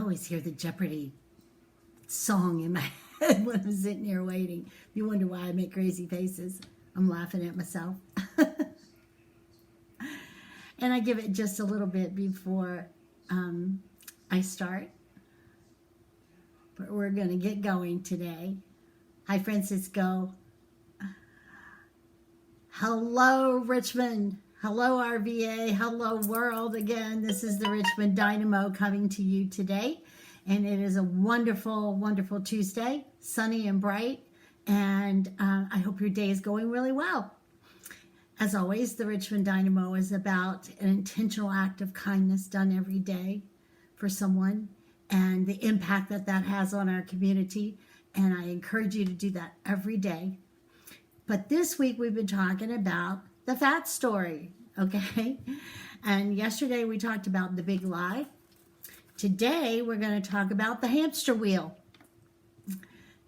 always hear the Jeopardy song in my head when I'm sitting here waiting. You wonder why I make crazy faces. I'm laughing at myself. And I give it just a little bit before I start. But we're going to get going today. Hi, Francisco. Hello, Richmond. Hello, RVA. Hello, world. Again, this is the Richmond Dynamo coming to you today. And it is a wonderful, wonderful Tuesday, sunny and bright. And I hope your day is going really well. As always, the Richmond Dynamo is about an intentional act of kindness done every day for someone and the impact that that has on our community. And I encourage you to do that every day. But this week we've been talking about the fat story, okay? And yesterday we talked about the big lie. Today we're going to talk about the hamster wheel.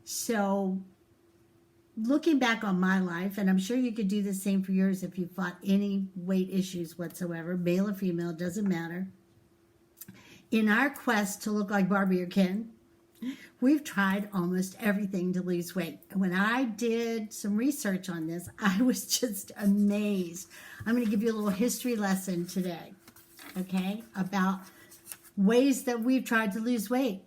So looking back on my life, and I'm sure you could do the same for yours if you fought any weight issues whatsoever, male or female, doesn't matter. In our quest to look like Barbie or Ken, we've tried almost everything to lose weight. And when I did some research on this, I was just amazed. I'm going to give you a little history lesson today, okay, about ways that we've tried to lose weight.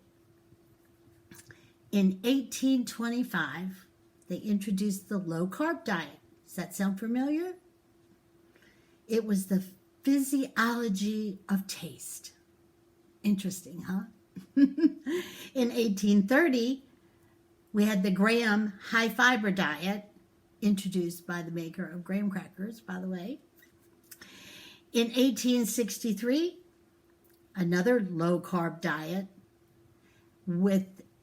In 1825, they introduced the low-carb diet. Does that sound familiar? It was the physiology of taste. Interesting, huh? In 1830, we had the Graham high-fiber diet, introduced by the maker of graham crackers, by the way. In 1863, another low-carb diet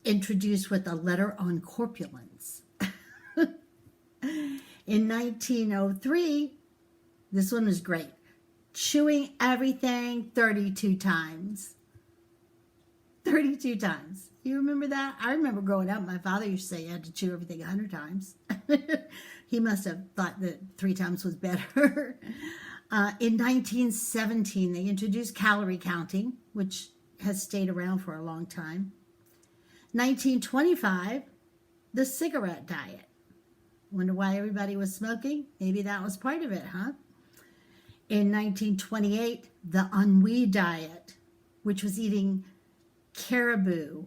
introduced with a letter on corpulence. In 1903, this one was great. Chewing everything 32 times. 32 times. You remember that? I remember growing up, my father used to say you had to chew everything 100 times. He must have thought that 3 times was better. In 1917, they introduced calorie counting, which has stayed around for a long time. 1925, the cigarette diet. Wonder why everybody was smoking? Maybe that was part of it, huh? In 1928, the ennui diet, which was eating caribou,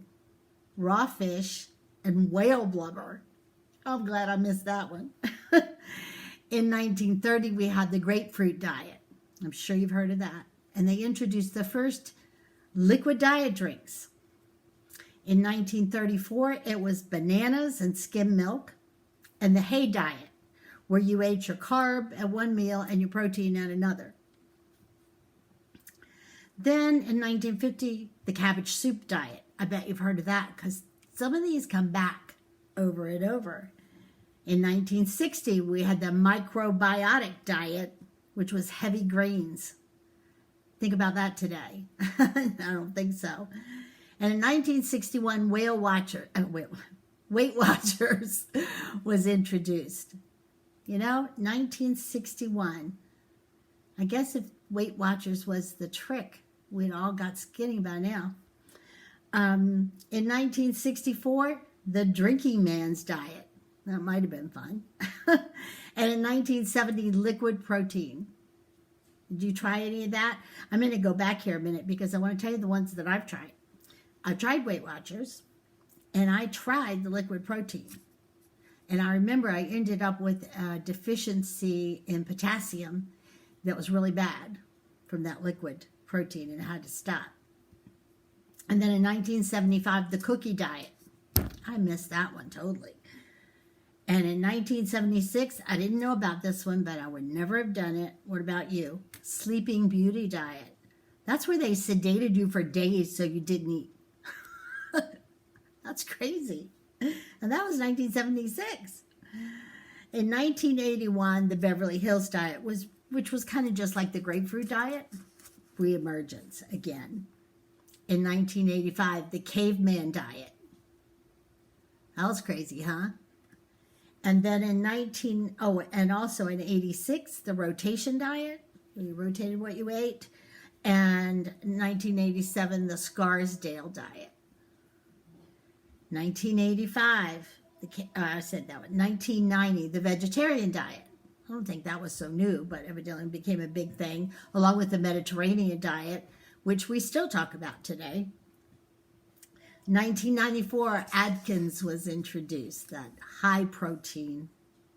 raw fish, and whale blubber. I'm glad I missed that one. In 1930, we had the grapefruit diet. I'm sure you've heard of that. And they introduced the first liquid diet drinks. In 1934, it was bananas and skim milk, and the hay diet, where you ate your carb at one meal and your protein at another. Then in 1950, the cabbage soup diet. I bet you've heard of that because some of these come back over and over. In 1960, we had the microbiotic diet, which was heavy grains. Think about that today. I don't think so. And in 1961, Weight Watchers was introduced. You know, 1961. I guess if Weight Watchers was the trick, we'd all got skinny by now. In 1964, the drinking man's diet. That might have been fun. And in 1970, liquid protein. Did you try any of that? I'm going to go back here a minute because I want to tell you the ones that I've tried. I've tried Weight Watchers, and I tried the liquid protein. And I remember I ended up with a deficiency in potassium that was really bad from that liquid protein and I had to stop. And then in 1975, the cookie diet. I missed that one totally. And in 1976, I didn't know about this one, but I would never have done it. What about you? Sleeping Beauty diet. That's where they sedated you for days so you didn't eat. That's crazy. And that was 1976. In 1981, the Beverly Hills diet, which was kind of just like the grapefruit diet, reemergence again. In 1985, the caveman diet. That was crazy, huh? And then in and also in 86, the rotation diet, where you rotated what you ate. And 1987, the Scarsdale diet. 1985, I said that one. 1990, the vegetarian diet. I don't think that was so new, but evidently became a big thing, along with the Mediterranean diet, which we still talk about today. 1994, Atkins was introduced, that high protein,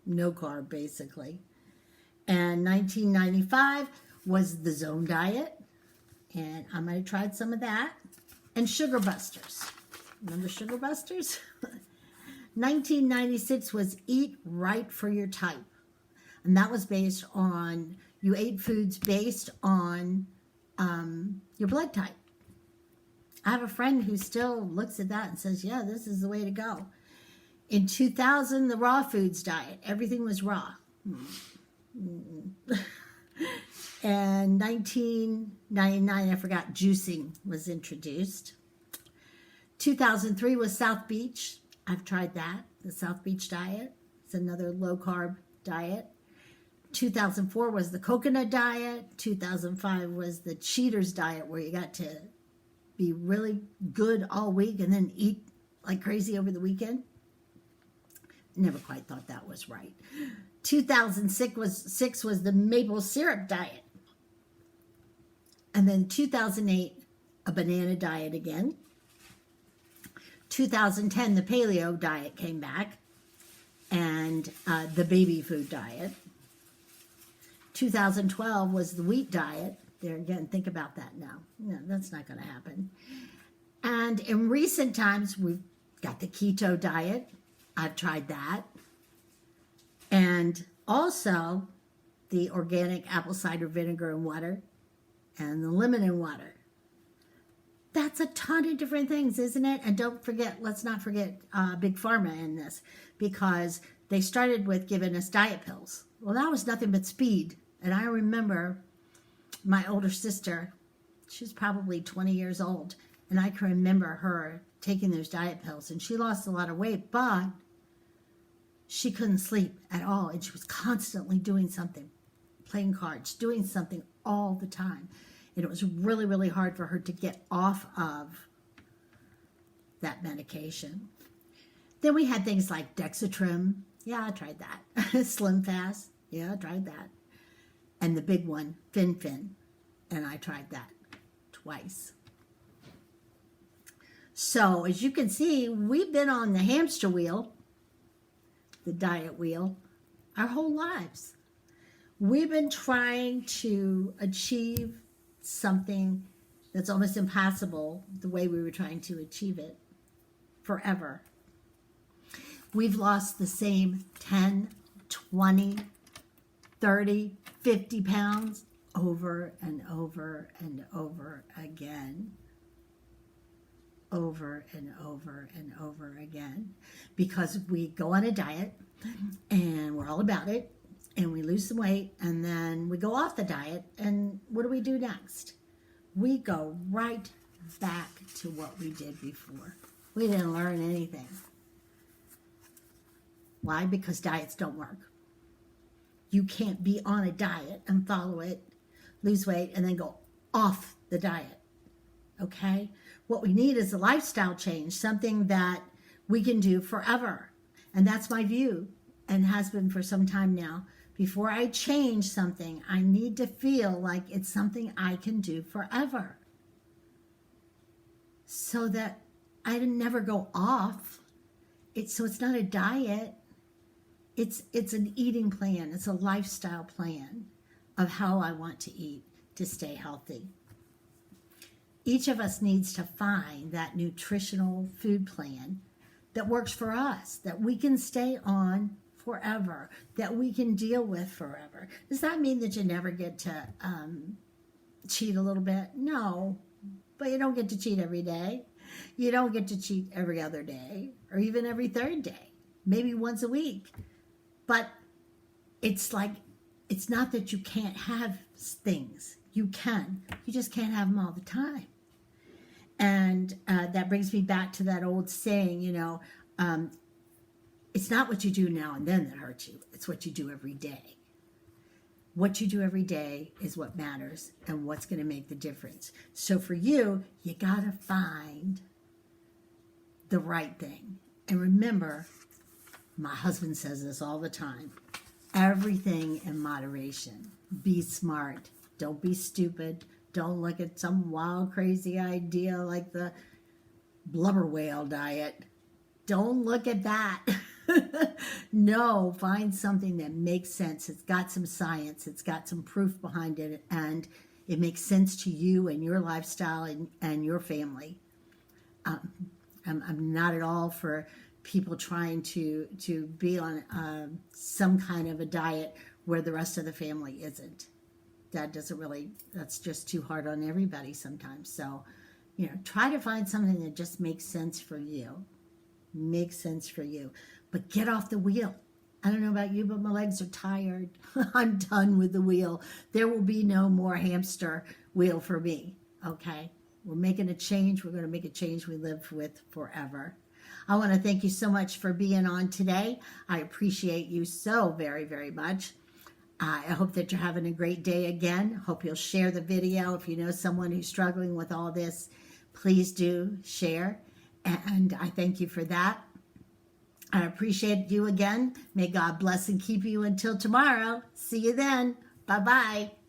no carb basically. And 1995 was the Zone diet, and I might have tried some of that. And Sugar Busters. Remember Sugar Busters? 1996 was Eat Right for Your Type. And that was based on, you ate foods based on your blood type. I have a friend who still looks at that and says, yeah, this is the way to go. In 2000, the raw foods diet. Everything was raw. And 1999, I forgot, juicing was introduced. 2003 was South Beach. I've tried that, the South Beach diet. It's another low-carb diet. 2004 was the coconut diet. 2005 was the cheaters diet, where you got to be really good all week and then eat like crazy over the weekend. Never quite thought that was right. 2006 was the maple syrup diet. And then 2008, a banana diet again. 2010, the paleo diet came back, and the baby food diet. 2012 was the wheat diet. There again, think about that now. No, that's not going to happen. And in recent times, we've got the keto diet. I've tried that. And also the organic apple cider vinegar and water and the lemon and water. That's a ton of different things, isn't it? And don't forget, let's not forget Big Pharma in this, because they started with giving us diet pills. Well, that was nothing but speed. And I remember my older sister, she was probably 20 years old, and I can remember her taking those diet pills, and she lost a lot of weight, but she couldn't sleep at all, and she was constantly doing something, playing cards, doing something all the time. And it was really, really hard for her to get off of that medication. Then we had things like Dexatrim. Yeah, I tried that. Slim Fast. Yeah, I tried that. And the big one, Fin. And I tried that twice. So, as you can see, we've been on the hamster wheel, the diet wheel, our whole lives. We've been trying to achieve something that's almost impossible the way we were trying to achieve it forever. We've lost the same 10, 20, 30, 50 pounds over and over and over again. Over and over and over again. Because we go on a diet and we're all about it, and we lose some weight, and then we go off the diet, and what do we do next? We go right back to what we did before. We didn't learn anything. Why? Because diets don't work. You can't be on a diet and follow it, lose weight, and then go off the diet. Okay? What we need is a lifestyle change, something that we can do forever. And that's my view, and has been for some time now. Before I change something, I need to feel like it's something I can do forever, so that I never go off. So it's not a diet. It's an eating plan. It's a lifestyle plan of how I want to eat to stay healthy. Each of us needs to find that nutritional food plan that works for us, that we can stay on forever, that we can deal with forever. Does that mean that you never get to cheat a little bit? No, but you don't get to cheat every day. You don't get to cheat every other day, or even every third day, maybe once a week. But it's like, it's not that you can't have things. You can. You just can't have them all the time. And that brings me back to that old saying, it's not what you do now and then that hurts you. It's what you do every day. what you do every day is what matters and what's going to make the difference. So for you, you got to find the right thing. And remember, my husband says this all the time, everything in moderation. Be smart. Don't be stupid. Don't look at some wild, crazy idea like the blubber whale diet. Don't look at that. No, find something that makes sense. It's got some science. It's got some proof behind it. And it makes sense to you and your lifestyle and your family. I'm not at all for people trying to be on some kind of a diet where the rest of the family isn't. That's just too hard on everybody sometimes. So, try to find something that just makes sense for you. Makes sense for you. But get off the wheel. I don't know about you, but my legs are tired. I'm done with the wheel. There will be no more hamster wheel for me, okay? We're making a change. We're going to make a change we live with forever. I want to thank you so much for being on today. I appreciate you so very, very much. I hope that you're having a great day again. Hope you'll share the video. If you know someone who's struggling with all this, please do share. And I thank you for that. I appreciate you again. May God bless and keep you until tomorrow. See you then. Bye-bye.